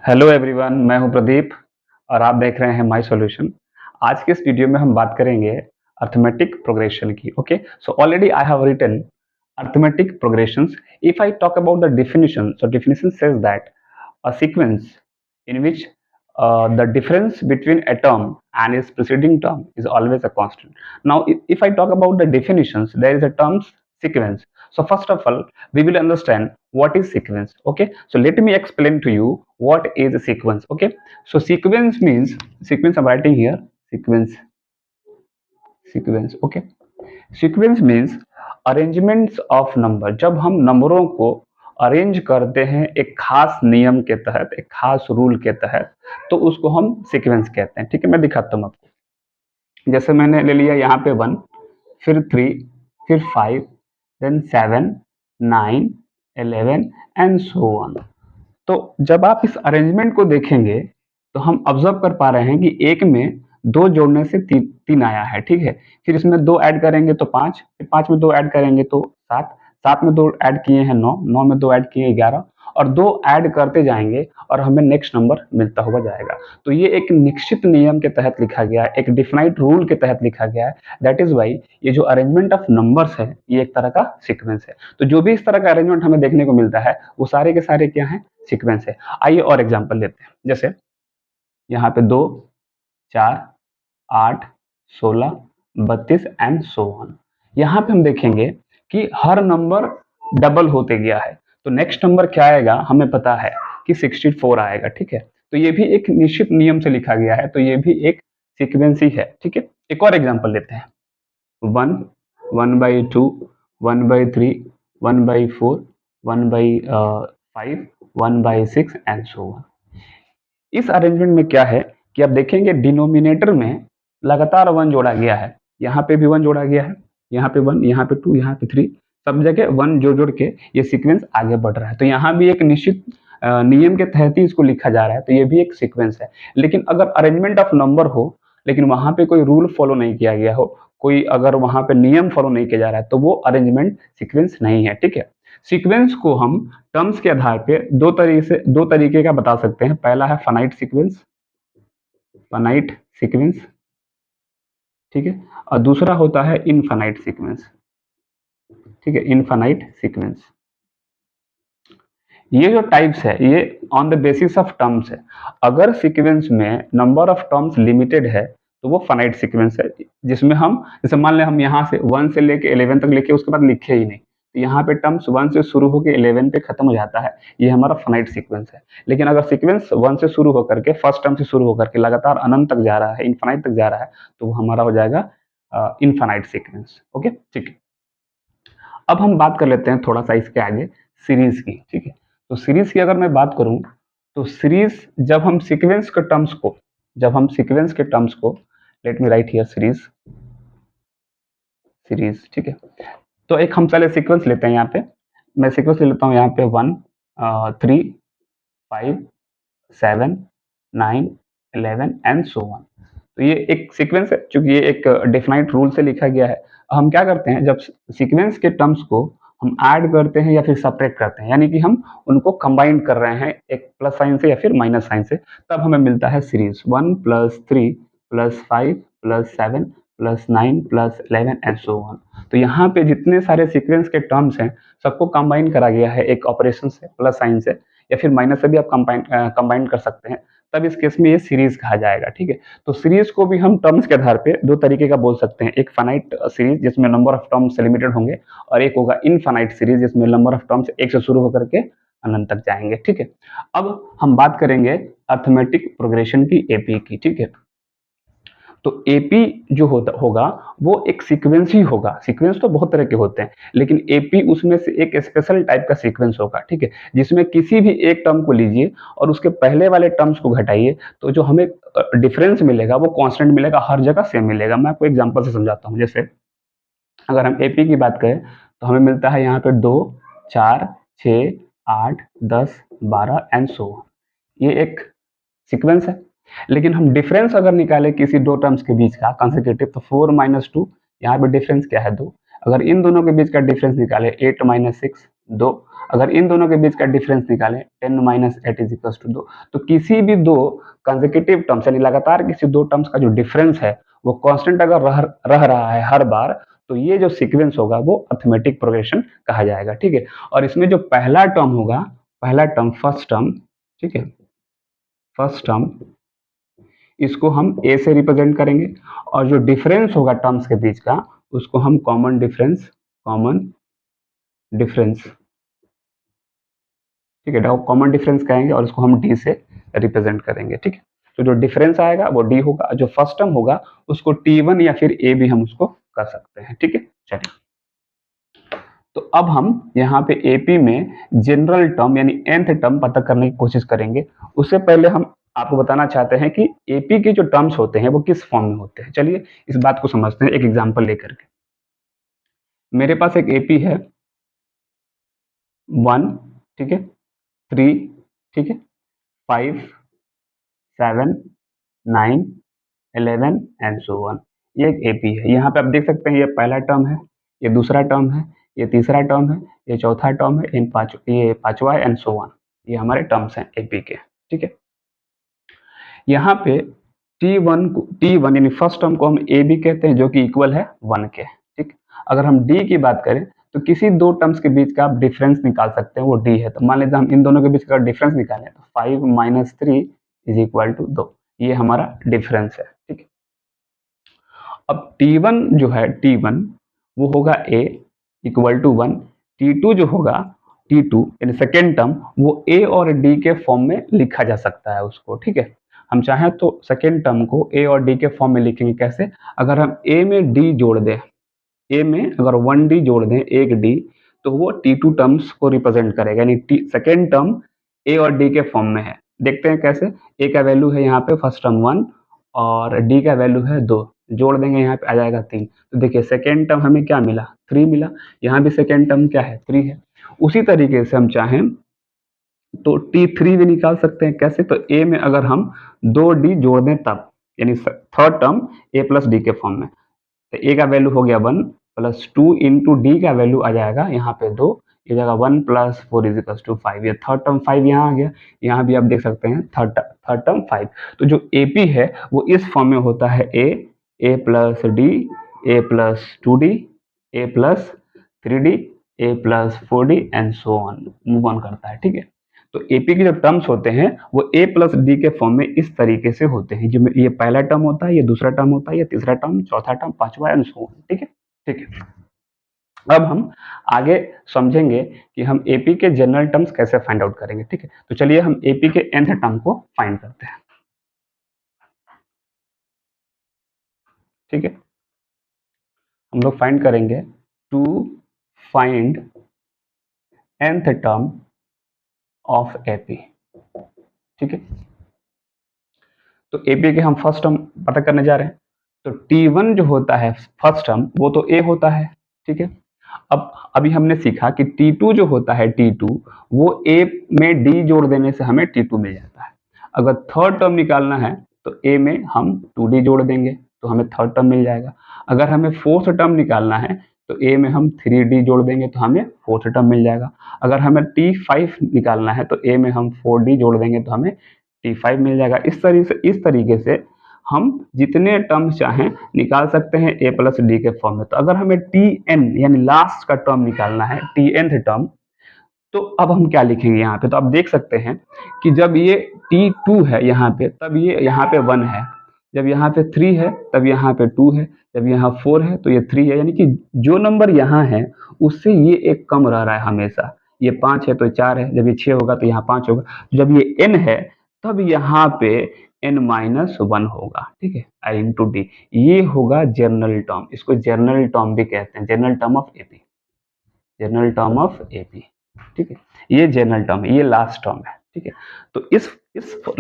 Hello everyone, मैं हूं प्रदीप और आप देख रहे हैं माय सॉल्यूशन। आज के इस वीडियो में हम बात करेंगे अर्थमेटिक प्रोग्रेशन की। Okay, so already I have written arithmetic progressions. If I talk about the definition, so definition says that a sequence in which the difference between a term and its preceding term is always a constant. Now if I talk about the definitions, there is a term sequence. So first of all, we will understand what is sequence. Okay, so let me explain to you what is a sequence. Okay, so sequence means, sequence I'm writing here, sequence. Okay, sequence means arrangements of number. जब हम नंबरों को arrange करते हैं एक खास नियम के तहत, एक खास रूल के तहत, तो उसको हम सीक्वेंस कहते हैं। ठीक है, मैं दिखाता हूँ आपको। जैसे मैंने ले लिया यहाँ पे 1, फिर 3, फिर 5, देन 7, 9, 11 एंड सो ऑन। तो जब आप इस अरेंजमेंट को देखेंगे तो हम ऑब्जर्व कर पा रहे हैं कि एक में दो जोड़ने से तीन आया है। ठीक है, फिर इसमें दो ऐड करेंगे तो 5, फिर 5 में दो ऐड करेंगे तो 7, 7 में दो ऐड किए हैं 9, 9 में दो ऐड किए 11, और दो ऐड करते जाएंगे और हमें नेक्स्ट नंबर मिलता हुआ जाएगा। तो ये एक निश्चित नियम के तहत लिखा गया है, एक डिफाइंड रूल के तहत लिखा गया है। दैट इज वाई ये जो अरेंजमेंट ऑफ नंबर्स है ये एक तरह का सीक्वेंस है। तो जो भी इस तरह का अरेंजमेंट हमें देखने को मिलता है वो सारे के सारे क्या है, सीक्वेंस है। आइए और एग्जांपल लेते हैं। जैसे यहाँ पे 2, 4, 8, 16, 32 एंड सो ऑन। यहाँ पे हम देखेंगे कि हर नंबर डबल होते गया है, तो नेक्स्ट नंबर क्या आएगा हमें पता है कि 64 आएगा। ठीक है, तो ये भी एक निश्चित नियम से लिखा गया है, तो ये भी एक सीक्वेंस ही है। ठीक है, एक और एग्जांपल लेते हैं। 1, 1/2, 1/3, 1/4, 1/5, 1/6 एंड सो ऑन। इस अरेंजमेंट में क्या है कि आप देखेंगे डिनोमिनेटर में लगातार 1 जोड़ा गया है। यहाँ पे भी 1 जोड़ा गया है, यहाँ पे 1, यहाँ पे 2, यहाँ पे 3, सब जगह 1 जोड़ जोड़ के ये सीक्वेंस आगे बढ़ रहा है। तो यहाँ भी एक निश्चित नियम के तहत ही इसको लिखा जा रहा है, तो ये भी एक सीक्वेंस है। लेकिन अगर अरेंजमेंट ऑफ नंबर हो लेकिन वहां पे कोई रूल फॉलो नहीं किया गया हो, कोई अगर वहां पे नियम फॉलो नहीं किया जा रहा है, तो वो अरेंजमेंट सीक्वेंस नहीं है। ठीक है, सीक्वेंस को हम टर्म्स के आधार पे दो तरीके का बता सकते हैं। पहला है फाइनाइट सीक्वेंस, फाइनाइट सीक्वेंस, ठीक है, और दूसरा होता है इनफाइनाइट सीक्वेंस। ठीक है, इनफाइनाइट सीक्वेंस। ये जो टाइप्स है ये on the basis of terms है। अगर सीक्वेंस में नंबर ऑफ टर्म्स लिमिटेड है तो वो फाइनाइट सीक्वेंस है, जिसमें हम जैसे मान लें हम यहाँ से 1 से लेके 11 तक लिखे, उसके बाद लिखे ही नहीं, तो यहाँ पे टर्म्स 1 से शुरू होकर 11 पे खत्म हो जाता है, ये हमारा फाइनाइट सीक्वेंस है। लेकिन अगर सीक्वेंस 1 से शुरू होकर के, फर्स्ट टर्म से शुरू होकर के लगातार अनंत तक जा रहा है, इनफाइनाइट तक जा रहा है, तो वो हमारा हो जाएगा इनफाइनाइट सीक्वेंस। ओके, ठीक है। अब हम बात कर लेते हैं थोड़ा सा इसके आगे सीरीज की। ठीक है, तो सीरीज की अगर मैं बात करूं तो सीरीज जब हम सीक्वेंस के टर्म्स को let me right here series. ठीक है, तो एक हम पहले सीक्वेंस लेते हैं। यहाँ पे मैं सीक्वेंस ले लेता हूँ। यहाँ पे 1, 3, 5, 7, 9, 11 एंड सो ऑन। तो ये एक सीक्वेंस है, क्योंकि ये एक डिफाइंड रूल से लिखा गया है। हम क्या करते हैं, जब सीक्वेंस के टर्म्स को हम ऐड करते हैं या फिर सेपरेट करते हैं, यानी कि हम उनको कंबाइन कर रहे हैं एक प्लस साइन से या फिर माइनस साइन से, तब हमें मिलता है सीरीज। 1 + 3 + 5 + 7 + 9 + 11 and so on. तो यहाँ पे जितने सारे सीक्वेंस के टर्म्स हैं सबको कंबाइन करा गया है एक ऑपरेशन से, प्लस साइन से या फिर माइनस से भी आप कंबाइन कर सकते हैं, तब इस केस में ये सीरीज कहा जाएगा। ठीक है, तो सीरीज को भी हम टर्म्स के आधार पे दो तरीके का बोल सकते हैं। एक फाइनाइट सीरीज जिसमें नंबर ऑफ टर्म्स लिमिटेड होंगे, और एक होगा इनफाइनाइट सीरीज जिसमें नंबर ऑफ टर्म्स 1 से शुरू होकर के अनंत तक जाएंगे। ठीक है, अब हम बात करेंगे अर्थमेटिक प्रोग्रेशन की, एपी की। ठीक है, तो एपी जो होगा वो एक सीक्वेंस ही होगा। सीक्वेंस तो बहुत तरह के होते हैं, लेकिन एपी उसमें से एक स्पेशल टाइप का सीक्वेंस होगा। ठीक है, जिसमें किसी भी एक टर्म को लीजिए और उसके पहले वाले टर्म्स को घटाइए, तो जो हमें डिफरेंस मिलेगा वो कांस्टेंट मिलेगा, हर जगह सेम मिलेगा। मैं आपको एग्जांपल से समझाता हूँ। जैसे अगर हम एपी की बात करें तो हमें मिलता है यहाँ पे 2, 4, 6, 8, 10, 12 एंड सो ऑन। ये एक सीक्वेंस है। लेकिन हम डिफरेंस अगर निकालें किसी दो टर्म्स के बीच का कंसेक्यूटिव, तो 4 - 2, यहाँ पे डिफरेंस क्या है 2। अगर इन दोनों के बीच का डिफरेंस निकाले 8 - 6, 2। अगर इन दोनों के बीच का डिफरेंस निकालें 10 माइनस 8 इज इक्वल टू 2। तो किसी भी दो कंसेक्यूटिव टर्म्स यानी लगातार किसी दो टर्म्स का जो डिफरेंस है वो कांस्टेंट अगर रह रहा है हर बार, तो ये जो सीक्वेंस होगा वो अर्थमेटिक प्रोग्रेशन कहा जाएगा। ठीक है, और इसमें जो पहला टर्म होगा, पहला टर्म फर्स्ट टर्म, ठीक है, फर्स्ट टर्म इसको हम ए से रिप्रेजेंट करेंगे, और जो डिफरेंस होगा टर्म्स के बीच का उसको हम कॉमन डिफरेंस ठीक है, कॉमन डिफरेंस कहेंगे और इसको हम डी से रिप्रेजेंट करेंगे। ठीक है, तो जो डिफरेंस आएगा वो डी होगा, जो फर्स्ट टर्म होगा उसको टी1 या फिर ए भी हम उसको कर सकते हैं। ठीक है, चलिए, तो अब हम यहाँ पे एपी में जनरल टर्म यानी nth टर्म पता करने की कोशिश करेंगे। उससे पहले हम आपको बताना चाहते हैं कि एपी के जो टर्म्स होते हैं वो किस फॉर्म में होते हैं। चलिए इस बात को समझते हैं एक एग्जांपल लेकर के। मेरे पास एक एपी है 1, ठीक है, 3, ठीक है, 5, 7, 9, 11 एंड सो ऑन। ये एक एपी है। यहाँ पे आप देख सकते हैं ये पहला टर्म है, ये दूसरा टर्म है, ये तीसरा टर्म है, ये चौथा टर्म है, ये पांचवा है एंड सो ऑन। ये हमारे टर्म्स हैं एपी के। ठीक है, यहाँ पे टी वन यानी फर्स्ट टर्म को हम ए भी कहते हैं जो कि इक्वल है 1 के। ठीक, अगर हम डी की बात करें तो किसी दो टर्म्स के बीच का आप डिफरेंस निकाल सकते हैं, वो डी है। तो मान लीजिए हम इन दोनों के बीच का डिफरेंस निकालें तो 5 माइनस 3 इज इक्वल टू 2, ये हमारा डिफरेंस है। ठीक है, अब टी1 जो है, टी1 वो होगा ए इक्वल टू 1, टी2 जो होगा, टी2 यानी सेकेंड टर्म वो ए और डी के फॉर्म में लिखा जा सकता है उसको। ठीक है, हम चाहें तो सेकेंड टर्म को ए और डी के फॉर्म में लिखेंगे। कैसे? अगर हम ए में डी जोड़ दें, ए में अगर 1d जोड़ दें, एक डी, तो वो टी2 टर्म्स को रिप्रेजेंट करेगा, यानी सेकेंड टर्म ए और डी के फॉर्म में है। देखते हैं कैसे। ए का वैल्यू है यहाँ पे फर्स्ट टर्म 1 और डी का वैल्यू है 2, जोड़ देंगे यहाँ पे आ जाएगा 3। तो देखिए सेकेंड टर्म हमें क्या मिला, 3 मिला। यहाँ भी सेकेंड टर्म क्या है, 3 है। उसी तरीके से हम चाहें तो T3 भी निकाल सकते हैं। कैसे? तो ए में अगर हम 2d जोड़ दें तब, यानी थर्ड टर्म ए प्लस डी के फॉर्म में, तो ए का वैल्यू हो गया 1 प्लस 2 इंटू डी का वैल्यू आ जाएगा यहाँ पे 2, ये जाएगा 1 प्लस 4 इज इक्वल टू 5। ये थर्ड टर्म 5 यहाँ आ गया, यहाँ भी आप देख सकते हैं थर्ड टर्म 5। तो जो एपी है वो इस फॉर्म में होता है A plus D, A plus 2d, A plus 3d, A plus 4d and so on, move on करता है। ठीक है, तो एपी के जो टर्म्स होते हैं वो ए प्लस डी के फॉर्म में इस तरीके से होते हैं। जो ये पहला टर्म होता है, ये दूसरा टर्म होता है, ये तीसरा टर्म, चौथा टर्म, पांचवा एंड सो ऑन। ठीक है, ठीक है। अब हम आगे समझेंगे कि हम एपी के जनरल टर्म्स कैसे फाइंड आउट करेंगे। ठीक है, तो चलिए हम एपी के nth टर्म को फाइंड करते हैं। ठीक है, हम लोग फाइंड करेंगे to find nth term of AP. ठीक है, तो एपी के हम फर्स्ट टर्म पता करने जा रहे हैं। तो T1 जो होता है फर्स्ट टर्म वो तो ए होता है। ठीक है, अब अभी हमने सीखा कि T2 जो होता है, T2 वो ए में डी जोड़ देने से हमें T2 मिल जाता है। अगर थर्ड टर्म निकालना है तो ए में हम 2d जोड़ देंगे तो हमें थर्ड टर्म मिल जाएगा। अगर हमें फोर्थ टर्म निकालना है तो ए में हम 3d जोड़ देंगे तो हमें फोर्थ टर्म मिल जाएगा। अगर हमें T5 निकालना है तो ए में हम 4d जोड़ देंगे तो हमें T5 मिल जाएगा। इस तरीके से हम जितने टर्म चाहें निकाल सकते हैं ए प्लस डी के फॉर्म में। तो अगर हमें Tn यानी लास्ट का टर्म निकालना है, Tnth टर्म, तो अब हम क्या लिखेंगे यहाँ पे। तो आप देख सकते हैं कि जब ये T2 है यहाँ पे, तब ये यहाँ पे 1 है, जब यहाँ पे 3 है तब यहाँ पे 2 है, जब यहाँ 4 है तो ये 3 है, यानी कि जो नंबर यहाँ है उससे ये एक कम रह रहा है हमेशा। ये 5 है तो 4 है, जब ये 6 होगा तो यहाँ 5 होगा, जब ये n है तब यहाँ पे n-1 होगा। ठीक है, आई इंटू डी, ये होगा जनरल टर्म। इसको जनरल टर्म भी कहते हैं, general term of AP, general term of AP. ठीक है, ये जनरल टर्म है, ये लास्ट टर्म है। ठीक है, तो इस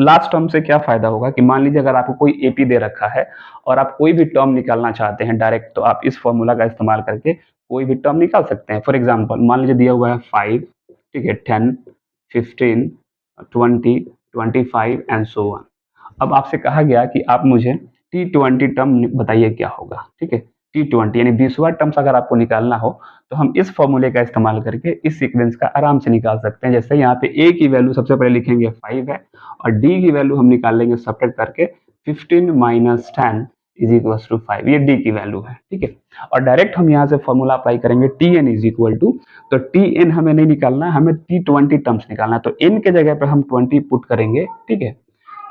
लास्ट टर्म से क्या फायदा होगा कि मान लीजिए अगर आपको कोई एपी दे रखा है और आप कोई भी टर्म निकालना चाहते हैं डायरेक्ट, तो आप इस फॉर्मूला का इस्तेमाल करके कोई भी टर्म निकाल सकते हैं। फॉर एग्जाम्पल मान लीजिए दिया हुआ है 5, ठीक है, 10, 15, 20, 25 एंड सो ऑन। अब आपसे कहा गया कि आप मुझे T20 टर्म बताइए क्या होगा। ठीक है, T20 यानी 20वां टर्म्स अगर आपको निकालना हो तो हम इस फॉर्मूले का इस्तेमाल करके इस सीक्वेंस का आराम से निकाल सकते हैं। जैसे यहाँ पे A की वैल्यू सबसे पहले लिखेंगे 5 है और D की वैल्यू हम निकाल लेंगे सब्ट्रैक्ट करके 15 - 10 इज इक्वल टू 5, ये D की वैल्यू है, ठीक है। और डायरेक्ट हम यहाँ से फॉर्मूला अप्लाई करेंगे Tn इज इक्वल टू, तो Tn हमें नहीं निकालना है, हमें T20 टर्म्स निकालना है, तो n के जगह पे हम 20 पुट करेंगे, ठीक है,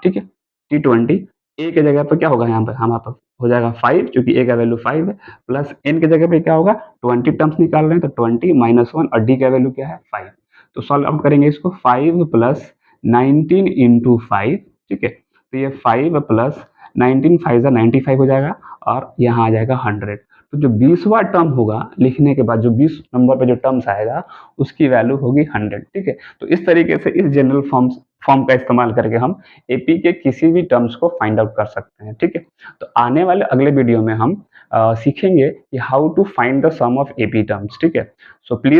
ठीक है। T20 A के जगह पे क्या होगा, यहाँ पे हमारे पास हो जाएगा 5, क्योंकि A का वैल्यू 5 है, प्लस n के जगह पे क्या होगा, 20 टर्म्स निकाल रहे हैं तो 20 - 1 और D का वैल्यू क्या है 5। तो सॉल्व आउट करेंगे इसको, 5 + 19 × 5, ठीक है। तो ये 5 + 19 5 95 हो जाएगा और यहाँ आ जाएगा 100। तो जो 20वां टर्म होगा लिखने के बाद, जो 20 नंबर पे जो टर्म्स आएगा उसकी वैल्यू होगी 100, ठीक है। तो इस तरीके से इस जनरल फॉर्म का इस्तेमाल करके हम एपी के किसी भी टर्म्स को फाइंड आउट कर सकते हैं, ठीक है। तो आने वाले अगले वीडियो में हम सीखेंगे कि how to find the sum of AP terms, ठीक है। So please